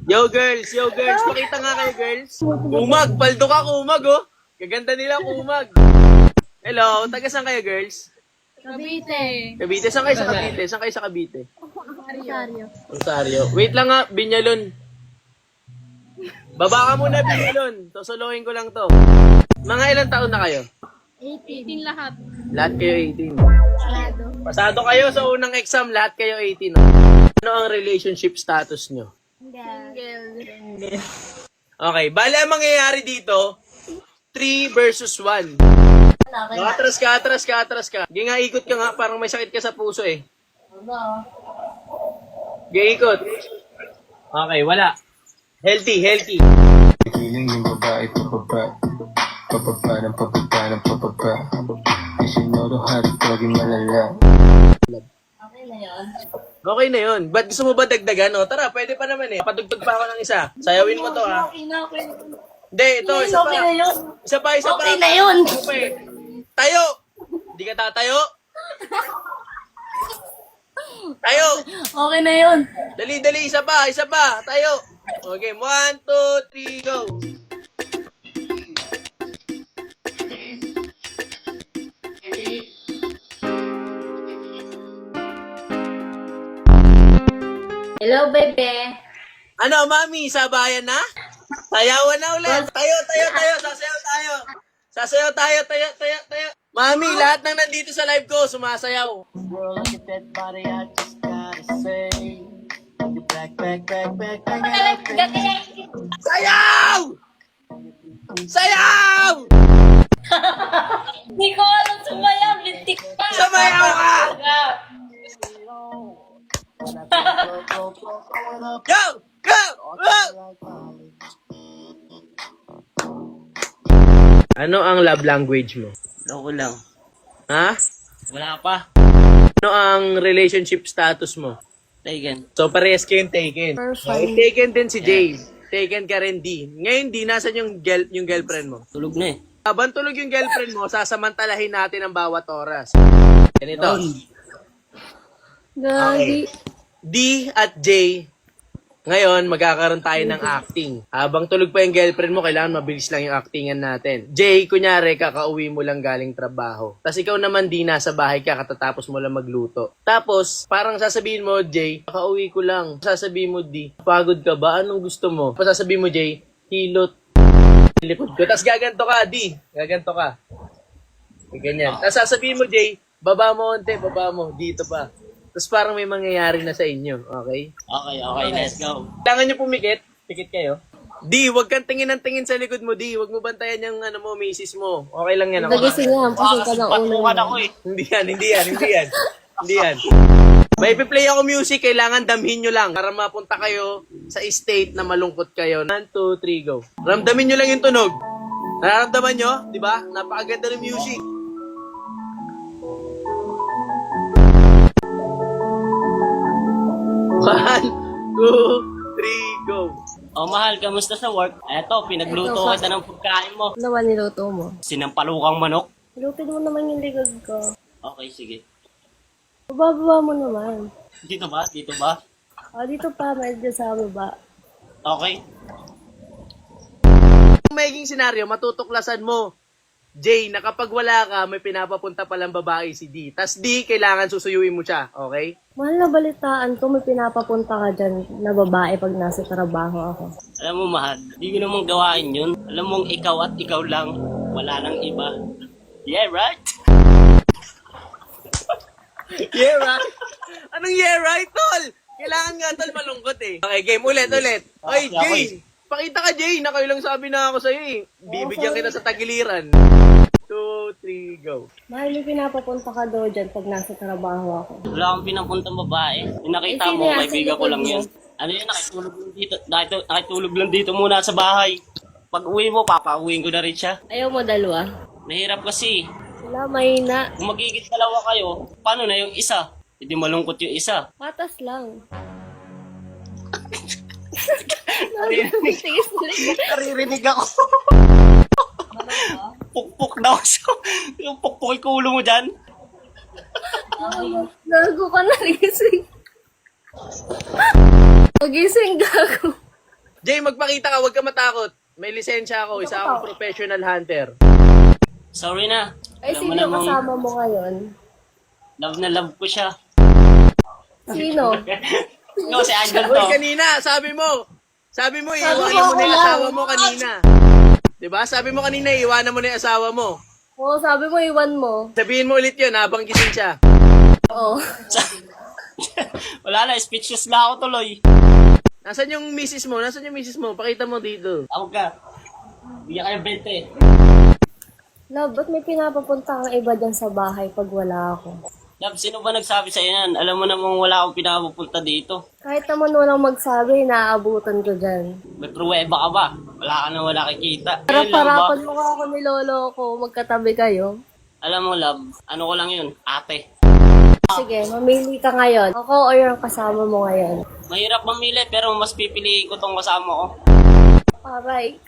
Yo girls, pakita nga kayo girls. Kumag, paldo ka kumag oh. Gaganda nila kumag. Hello, taga saan kayo girls? Cavite. Cavite, saan kayo sa Cavite? Saan kayo sa Cavite? Rosario. Rosario. Wait lang nga, Binyalon. Baba ka muna, Binyalon. Susuluhin ko lang to. Mga ilang taon na kayo? 18 lahat. Lahat kayo 18. Sarado. Pasado kayo sa unang exam, lahat kayo 18. Ano ang relationship status nyo? Single. Okay, bali ang mangyayari dito, 3 versus 1. Atras ka. Hindi nga, ikot ka nga, parang may sakit ka sa puso eh. Sige, ikot. Okay, wala. Healthy. Feeling yung babae, pababa. Pababa ng pababa ng pababa. Isinoro harap lagi malala. Okay na yun. Ba't gusto mo ba dagdagan? O, tara, pwede pa naman eh. Patugtog pa ako ng isa. Sayawin mo to ha. Okay na. Hindi, ito, isa pa. Isa pa. Okay na yun. Okay. Tayo! Hindi ka tatayo? Tayo! Okay na yun. Dali, isa pa. Tayo! Okay, 1, 2, 3, go! Hello, bebe. Ano, mami? Sabayan na? Sayawan na ulit. Tayo. Sasayaw tayo. Mami, lahat ng nandito sa live ko, sumasayaw. Girl, look at that body, I just gotta say. You back. Sayaw! Hindi ko alam sumayaw. Lintik pa. Sabayaw ka! Go! Ano ang love language mo? Loko lang. Ha? Wala pa. Ano ang relationship status mo? Taken. So, parehas kayong taken. Okay, taken din si Jay. Taken ka rin, D. Ngayon, D, nasan yung girlfriend mo? Tulog na eh. Habang tulog yung girlfriend mo, sasamantalahin natin ang bawat oras. Ganito. Okay. D at J, ngayon, magkakaroon tayo ng acting. Habang tulog pa yung girlfriend mo, kailangan mabilis lang yung actingan natin. J, kunyari, kakauwi mo lang galing trabaho. Tapos ikaw naman, D, nasa bahay ka, katatapos mo lang magluto. Tapos, parang sasabihin mo, J, kakauwi ko lang. Sasabihin mo, D, pagod ka ba? Anong gusto mo? Tapos sasabihin mo, J, hilot. Likod ko. Tapos gaganto ka, D. Gaganto ka. Ganyan. Tapos sasabihin mo, J, baba mo onte, baba mo. Dito pa. Tapos parang may mangyayari na sa inyo. Okay? Okay, let's go. Kailangan nyo pumikit. Pikit kayo. D, huwag kang tingin ng tingin sa likod mo, D. Huwag mo bantayan yung misis mo. Okay lang yan. Nagising yan. Pasok ka ng ulo. Patukan ako eh. Hindi yan. May ipi-play ako music. Kailangan damhin nyo lang para mapunta kayo sa state na malungkot kayo. 1, 2, 3, go. Ramdamin nyo lang yung tunog. Nararamdaman nyo? Di ba? Napakaganda ng music. 1, 2, 3, go. Oh, mahal, kamusta sa work? Eto, pinagluto kita ng pagkain mo. Ano naman niluto mo? Sinampalukang manok. Lupin mo naman yung likod ko. Okay, sige. Bababa mo naman. Dito ba? Dito pa, medyo sa baba. Okay. Kung magiging senaryo, matutuklasan mo, J, na kapag wala ka, may pinapapunta palang babae si D. Tas D, kailangan susuyuin mo siya. Okay? Mahal na balitaan ko, may pinapapunta ka dyan na babae pag nasa trabaho ako. Alam mo, mahal, di ko namang gawain yun. Alam mong ikaw at ikaw lang. Wala nang iba. Yeah, right? Yeah, right? Anong yeah, right, tol? Kailangan nga, tol, malungkot eh. Okay, game ulit. Oy, Jay! Pakita ka, Jay, na kayo lang sabi na ako sa'yo eh. Bibigyan kita sa tagiliran. 2, 3, go. Mahal, may pinapapunta ka daw dyan pag nasa trabaho ako. Wala kang pinapuntang babae. Yung nakita Eh, mo, sino yan? kaibigan ko Sino lang mo? yun. Ano yun, nakitulog lang dito muna sa bahay. Pag uwi mo, papauwiin ko na rin siya. Ayaw mo dalawa? Mahirap kasi. Wala, mahina. Kung magiging dalawa kayo, paano na yung isa? Hindi malungkot yung isa. Patas lang. Naririnig ako. Pukpuk daw siya. Yung pukpuk yung ulo mo dyan. Gago ka na, gising. Gising, gago. Jay, magpakita ka, huwag ka matakot. May lisensya ako, isa akong professional hunter. Sorry na. Ay, Alam mo sino namang kasama mo ngayon? love na love ko siya. Sino? No, si Idol Uy, to. kanina, sabi mo, iiwanan mo mo na yung wala. asawa mo kanina. Diba? Sabi mo kanina, iiwanan mo na yung asawa mo. Oo, sabi mo, iwan mo. Sabihin mo ulit yun, habang gising siya. Oo. Wala na, speechless na ako tuloy. Nasaan yung misis mo? Nasaan yung misis mo? Pakita mo dito. Tawag ka. Bigyan kayo 20. Love, ba't may pinapapunta kang iba dyan sa bahay pag wala ako? Love, sino ba nagsabi sa'yo yan? Alam mo namang wala akong pinapupunta dito. Kahit naman walang magsabi, naaabutan ko dyan. May pruweba ka ba? Wala ka na wala kikita. Pero Ayun lang ba? parapan mo ako ni lolo ko, magkatabi kayo. Alam mo, love, ano ko lang yun? Ate. Sige, mamili ka ngayon. Ako o yung kasama mo ngayon? Mahirap mamili pero mas pipiliin ko tong kasama ko. Aray.